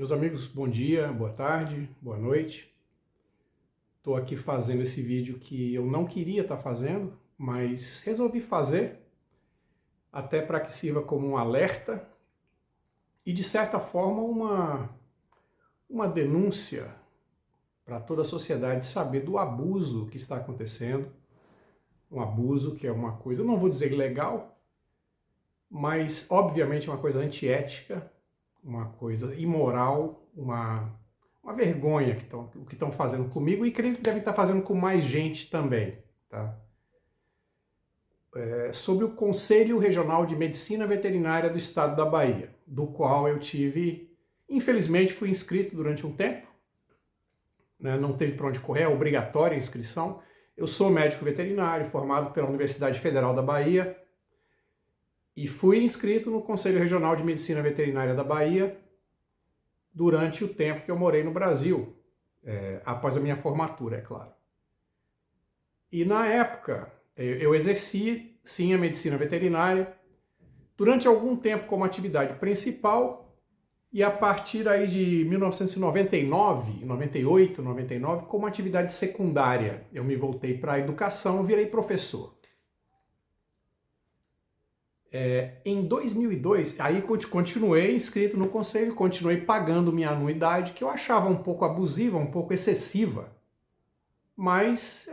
Meus amigos, bom dia, boa tarde, boa noite. Estou aqui fazendo esse vídeo que eu não queria estar fazendo, mas resolvi fazer, até para que sirva como um alerta e, de certa forma, uma denúncia para toda a sociedade saber do abuso que está acontecendo. Um abuso que é uma coisa, eu não vou dizer ilegal, mas obviamente é uma coisa antiética, uma coisa imoral, uma vergonha o que estão fazendo comigo e creio que devem estar fazendo com mais gente também, tá? Sobre o Conselho Regional de Medicina Veterinária do Estado da Bahia, do qual eu infelizmente fui inscrito durante um tempo, né? Não teve para onde correr, é obrigatória a inscrição. Eu sou médico veterinário, formado pela Universidade Federal da Bahia, e fui inscrito no Conselho Regional de Medicina Veterinária da Bahia durante o tempo que eu morei no Brasil, após a minha formatura, é claro. E na época, eu exerci, sim, a medicina veterinária, durante algum tempo como atividade principal, e a partir aí de 1999, 98, 99, como atividade secundária. Eu me voltei para a educação, virei professor. Em 2002, aí continuei inscrito no conselho, continuei pagando minha anuidade, que eu achava um pouco abusiva, um pouco excessiva, mas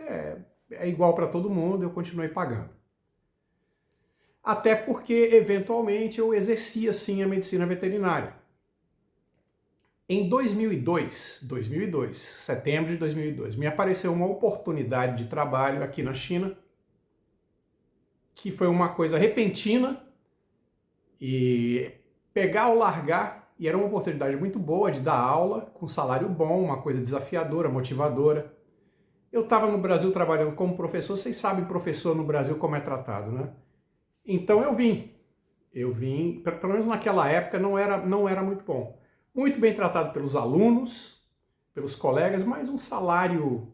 é igual para todo mundo, eu continuei pagando. Até porque, eventualmente, eu exercia, sim, a medicina veterinária. Em 2002, setembro de 2002, me apareceu uma oportunidade de trabalho aqui na China, que foi uma coisa repentina, e pegar ou largar, e era uma oportunidade muito boa de dar aula, com salário bom, uma coisa desafiadora, motivadora. Eu estava no Brasil trabalhando como professor, vocês sabem professor no Brasil como é tratado, né? Então eu vim, pelo menos naquela época não era muito bom. Muito bem tratado pelos alunos, pelos colegas, mas um salário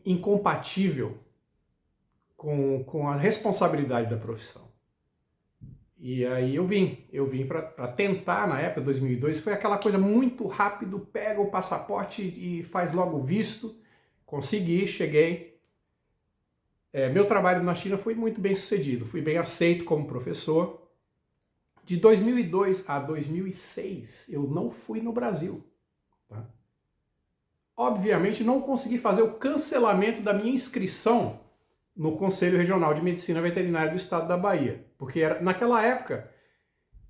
incompatível com a responsabilidade da profissão. E aí eu vim para tentar, na época, 2002, foi aquela coisa muito rápido, pega o passaporte e faz logo o visto. Consegui, cheguei. Meu trabalho na China foi muito bem sucedido, fui bem aceito como professor. De 2002 a 2006, eu não fui no Brasil. Tá? Obviamente, não consegui fazer o cancelamento da minha inscrição no Conselho Regional de Medicina Veterinária do Estado da Bahia, porque naquela época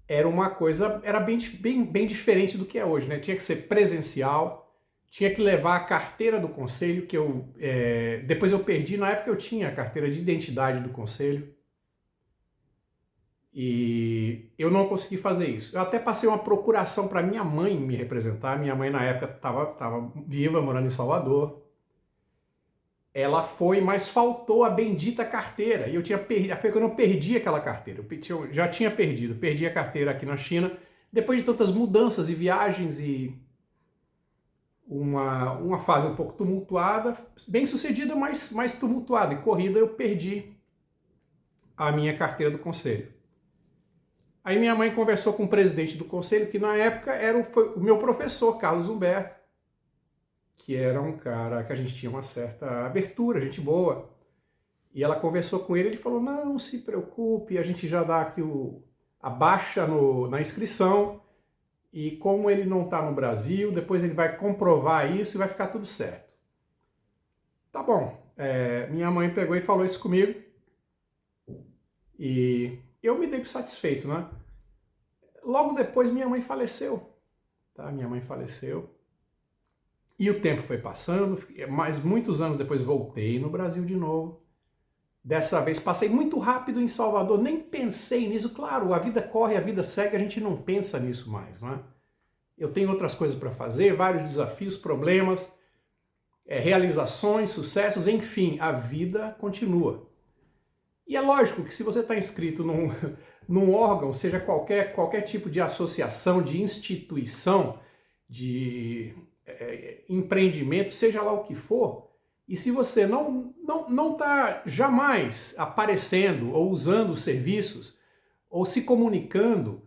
era uma coisa, era bem diferente do que é hoje, né? Tinha que ser presencial, tinha que levar a carteira do conselho, que depois eu perdi, na época eu tinha a carteira de identidade do conselho, e eu não consegui fazer isso. Eu até passei uma procuração para minha mãe me representar, minha mãe na época estava viva, morando em Salvador. Ela foi, mas faltou a bendita carteira. E eu tinha perdido. Foi quando eu perdi aquela carteira. Eu já tinha perdi a carteira aqui na China, depois de tantas mudanças e viagens e uma fase um pouco tumultuada, bem sucedida, mas mais tumultuada. E corrida, eu perdi a minha carteira do conselho. Aí minha mãe conversou com o presidente do conselho, que na época foi o meu professor, Carlos Humberto, que era um cara que a gente tinha uma certa abertura, gente boa. E ela conversou com ele, ele falou, não se preocupe, a gente já dá aqui a baixa na inscrição, e como ele não está no Brasil, depois ele vai comprovar isso e vai ficar tudo certo. Tá bom, minha mãe pegou e falou isso comigo, e eu me dei por satisfeito, né? Logo depois minha mãe faleceu, tá? Minha mãe faleceu. E o tempo foi passando, mas muitos anos depois voltei no Brasil de novo. Dessa vez passei muito rápido em Salvador, nem pensei nisso. Claro, a vida corre, a vida segue, a gente não pensa nisso mais, não é? Eu tenho outras coisas para fazer, vários desafios, problemas, realizações, sucessos, enfim, a vida continua. E é lógico que se você está inscrito num órgão, seja qualquer tipo de associação, de instituição, de empreendimento, seja lá o que for, e se você não está jamais aparecendo ou usando os serviços, ou se comunicando,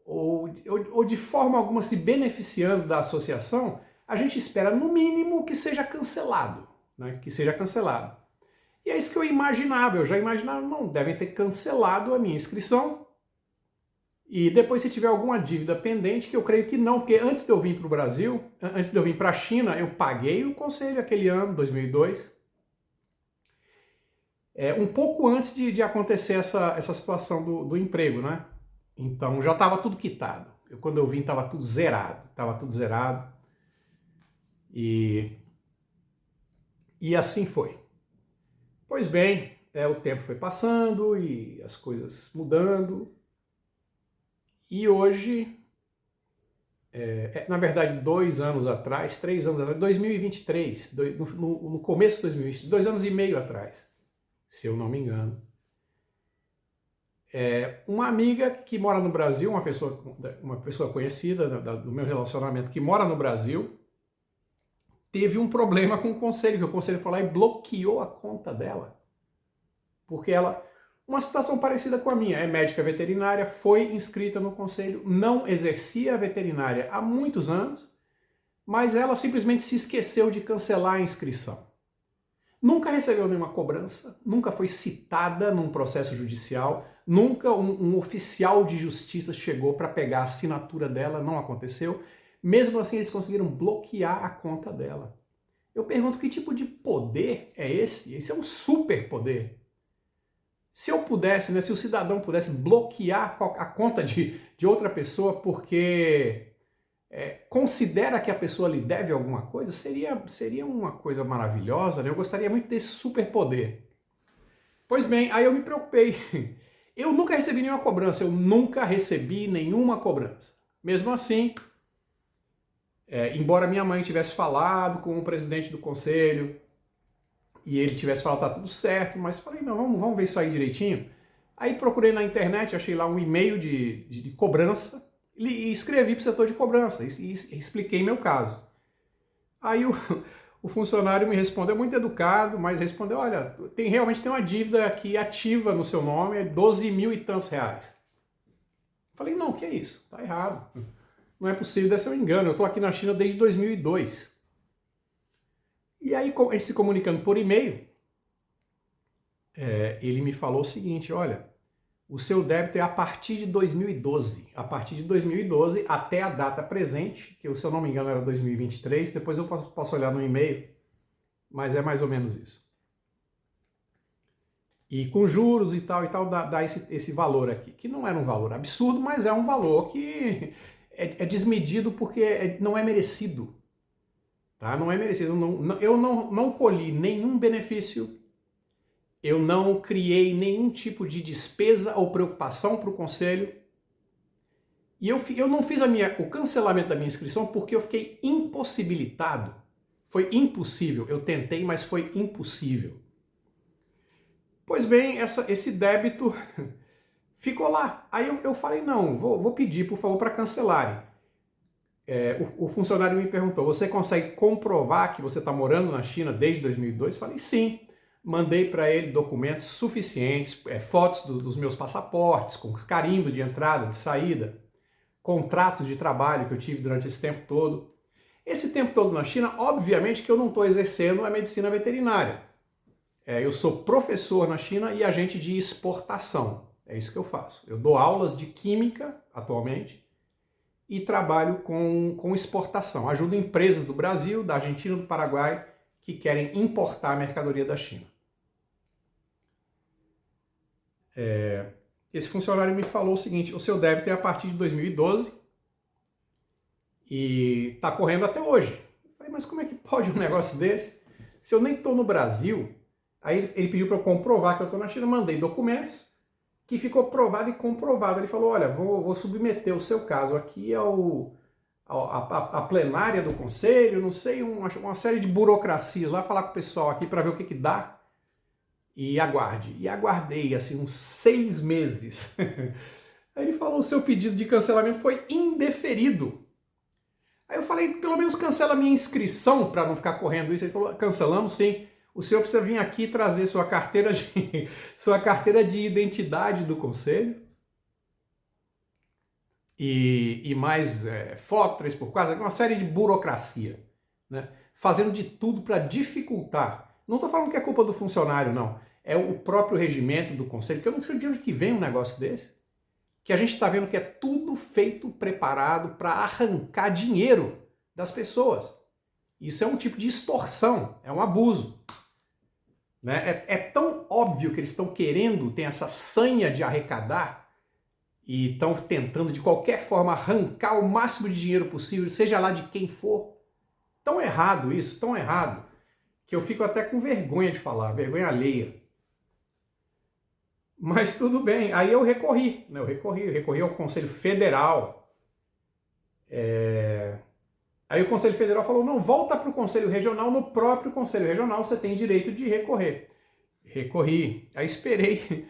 ou ou de forma alguma se beneficiando da associação, a gente espera no mínimo que seja cancelado, né? Que seja cancelado. E é isso que eu imaginava, eu já imaginava, não, devem ter cancelado a minha inscrição. E depois, se tiver alguma dívida pendente, que eu creio que não, porque antes de eu vir para o Brasil, antes de eu vir para a China, eu paguei o conselho aquele ano, 2002. Um pouco antes de acontecer essa situação do emprego, né? Então já estava tudo quitado. Quando eu vim, estava tudo zerado. Estava tudo zerado. E assim foi. Pois bem, o tempo foi passando e as coisas mudando. E hoje, na verdade, 2 anos atrás, 3 anos atrás, 2023, no começo de 2023, 2 anos e meio atrás, se eu não me engano, uma amiga que mora no Brasil, uma pessoa conhecida do meu relacionamento que mora no Brasil, teve um problema com o conselho, que o conselho foi lá e bloqueou a conta dela. Porque uma situação parecida com a minha, é médica veterinária, foi inscrita no conselho, não exercia a veterinária há muitos anos, mas ela simplesmente se esqueceu de cancelar a inscrição. Nunca recebeu nenhuma cobrança, nunca foi citada num processo judicial, nunca um oficial de justiça chegou para pegar a assinatura dela, não aconteceu. Mesmo assim, eles conseguiram bloquear a conta dela. Eu pergunto, que tipo de poder é esse? Esse é um superpoder. Se eu pudesse, né, se o cidadão pudesse bloquear a conta de outra pessoa porque considera que a pessoa lhe deve alguma coisa, seria uma coisa maravilhosa, né? Eu gostaria muito desse superpoder. Pois bem, aí eu me preocupei. Eu nunca recebi nenhuma cobrança, eu nunca recebi nenhuma cobrança. Mesmo assim, embora minha mãe tivesse falado com o presidente do conselho, e ele tivesse falado, tá tudo certo, mas falei, não, vamos ver isso aí direitinho. Aí procurei na internet, achei lá um e-mail de cobrança, e escrevi para o setor de cobrança, e expliquei meu caso. Aí o funcionário me respondeu, muito educado, mas respondeu, olha, realmente tem uma dívida aqui ativa no seu nome, é 12 mil e tantos reais. Falei, não, o que é isso? Tá errado. Não é possível, deve ser um engano, eu estou aqui na China desde 2002. E aí, a gente se comunicando por e-mail, ele me falou o seguinte, olha, o seu débito é a partir de 2012. A partir de 2012 até a data presente, que se eu não me engano era 2023, depois eu posso olhar no e-mail, mas é mais ou menos isso. E com juros e tal, dá esse valor aqui, que não era um valor absurdo, mas é um valor que é desmedido porque não é merecido. Tá? Não é merecido. Eu não colhi nenhum benefício, eu não criei nenhum tipo de despesa ou preocupação para o conselho. E eu não fiz o cancelamento da minha inscrição porque eu fiquei impossibilitado. Foi impossível. Eu tentei, mas foi impossível. Pois bem, esse débito ficou lá. Aí eu falei, não, vou pedir, por favor, para cancelarem. O funcionário me perguntou, você consegue comprovar que você está morando na China desde 2002? Falei, sim. Mandei para ele documentos suficientes, fotos dos meus passaportes, com carimbo de entrada, de saída, contratos de trabalho que eu tive durante esse tempo todo. Esse tempo todo na China, obviamente que eu não estou exercendo a medicina veterinária. Eu sou professor na China e agente de exportação. É isso que eu faço. Eu dou aulas de química atualmente e trabalho com exportação. Ajudo empresas do Brasil, da Argentina, do Paraguai, que querem importar a mercadoria da China. Esse funcionário me falou o seguinte, o seu débito é a partir de 2012 e está correndo até hoje. Eu falei, mas como é que pode um negócio desse? Se eu nem estou no Brasil, aí ele pediu para eu comprovar que eu estou na China, mandei documentos, que ficou provado e comprovado. Ele falou, olha, vou submeter o seu caso aqui a plenária do conselho, não sei, uma série de burocracias lá, falar com o pessoal aqui para ver o que dá. E aguarde. E aguardei, assim, uns 6 meses. Aí ele falou, o seu pedido de cancelamento foi indeferido. Aí eu falei, pelo menos cancela a minha inscrição para não ficar correndo isso. Ele falou, cancelamos sim. O senhor precisa vir aqui trazer sua carteira de identidade do conselho. e mais foto 3x4, uma série de burocracia, né? Fazendo de tudo para dificultar. Não estou falando que é culpa do funcionário, não. É o próprio regimento do conselho, que eu não sei de onde que vem um negócio desse, que a gente está vendo que é tudo feito, preparado para arrancar dinheiro das pessoas. Isso é um tipo de extorsão, é um abuso. Né? É tão óbvio que eles estão querendo, tem essa sanha de arrecadar, e estão tentando de qualquer forma arrancar o máximo de dinheiro possível, seja lá de quem for. Tão errado isso, tão errado, que eu fico até com vergonha de falar, vergonha alheia. Mas tudo bem, aí eu recorri, né? Eu recorri ao Conselho Federal. Aí o Conselho Federal falou, não, volta para o Conselho Regional, no próprio Conselho Regional você tem direito de recorrer. Recorri, aí esperei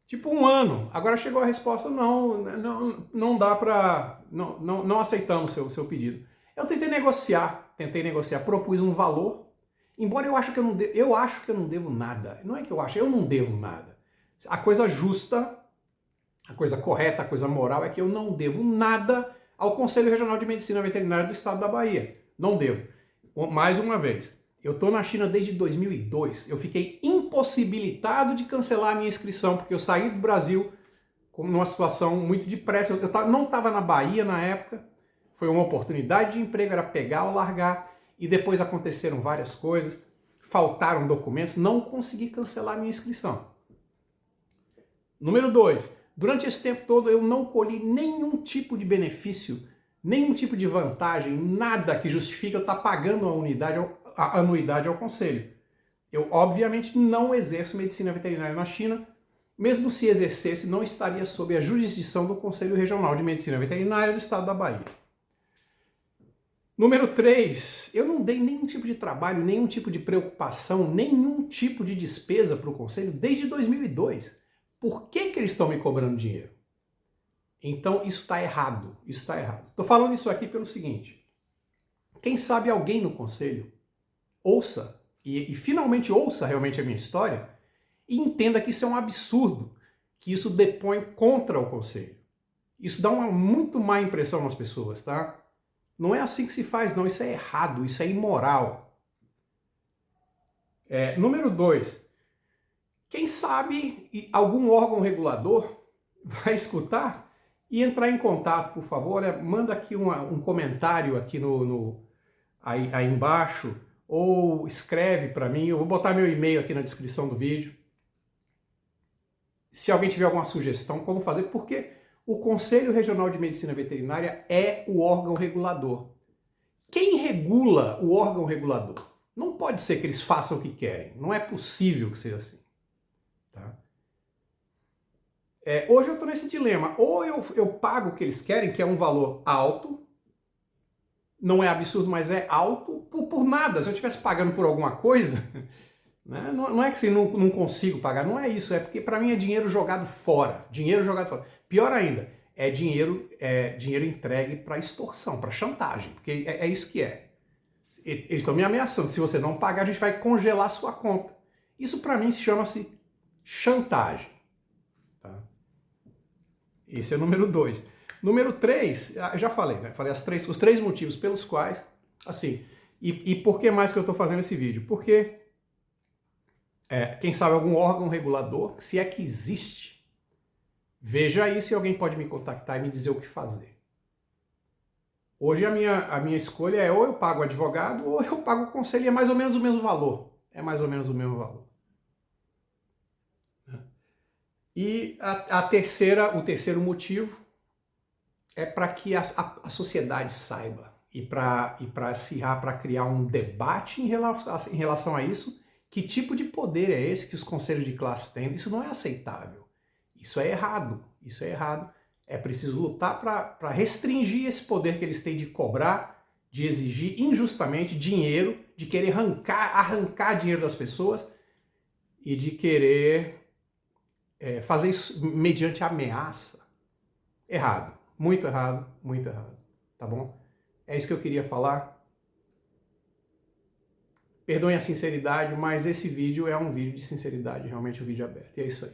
tipo um ano, agora chegou a resposta, não dá para, não aceitamos seu pedido. Eu tentei negociar, propus um valor, embora eu acho que eu não devo nada, não é que eu acho, eu não devo nada. A coisa justa, a coisa correta, a coisa moral é que eu não devo nada ao Conselho Regional de Medicina Veterinária do Estado da Bahia. Não devo. Mais uma vez, eu estou na China desde 2002. Eu fiquei impossibilitado de cancelar a minha inscrição, porque eu saí do Brasil numa situação muito depressa. Eu não estava na Bahia na época. Foi uma oportunidade de emprego, era pegar ou largar. E depois aconteceram várias coisas. Faltaram documentos. Não consegui cancelar a minha inscrição. Número 2. Durante esse tempo todo eu não colhi nenhum tipo de benefício, nenhum tipo de vantagem, nada que justifique eu estar pagando a anuidade ao conselho. Eu, obviamente, não exerço medicina veterinária na China. Mesmo se exercesse, não estaria sob a jurisdição do Conselho Regional de Medicina Veterinária do Estado da Bahia. Número 3, eu não dei nenhum tipo de trabalho, nenhum tipo de preocupação, nenhum tipo de despesa para o Conselho desde 2002. Por que eles estão me cobrando dinheiro? Então isso está errado, isso está errado. Estou falando isso aqui pelo seguinte, quem sabe alguém no Conselho ouça, e finalmente ouça realmente a minha história, e entenda que isso é um absurdo, que isso depõe contra o Conselho. Isso dá uma muito má impressão nas pessoas, tá? Não é assim que se faz, não. Isso é errado, isso é imoral. Número 2. Quem sabe algum órgão regulador vai escutar e entrar em contato, por favor. Manda aqui um comentário aqui aí embaixo, ou escreve para mim. Eu vou botar meu e-mail aqui na descrição do vídeo. Se alguém tiver alguma sugestão, como fazer, porque o Conselho Regional de Medicina Veterinária é o órgão regulador. Quem regula o órgão regulador? Não pode ser que eles façam o que querem. Não é possível que seja assim. Tá? Hoje eu estou nesse dilema. Ou eu pago o que eles querem, que é um valor alto, não é absurdo, mas é alto, por nada. Se eu estivesse pagando por alguma coisa, né, não é que assim, não consigo pagar, não é isso. É porque para mim é dinheiro jogado fora. Dinheiro jogado fora. Pior ainda, é dinheiro entregue para extorsão, para chantagem, porque é isso que é. Eles estão me ameaçando, se você não pagar, a gente vai congelar sua conta. Isso para mim chama-se chantagem. Tá? Esse é o número 2. Número 3, já falei, né? Falei os 3 motivos pelos quais, assim, e por que mais que eu estou fazendo esse vídeo? Porque, quem sabe algum órgão regulador, se é que existe, veja aí se alguém pode me contactar e me dizer o que fazer. Hoje a minha escolha é ou eu pago o advogado ou eu pago o conselho, é mais ou menos o mesmo valor. É mais ou menos o mesmo valor. E o terceiro motivo é para que a sociedade saiba e para criar um debate em relação a isso. Que tipo de poder é esse que os conselhos de classe têm? Isso não é aceitável. Isso é errado. Isso é errado. É preciso lutar para restringir esse poder que eles têm de cobrar, de exigir injustamente dinheiro, de querer arrancar dinheiro das pessoas e de querer fazer isso mediante ameaça. Errado. Muito errado, muito errado. Tá bom? É isso que eu queria falar. Perdoem a sinceridade, mas esse vídeo é um vídeo de sinceridade, realmente um vídeo aberto. E é isso aí.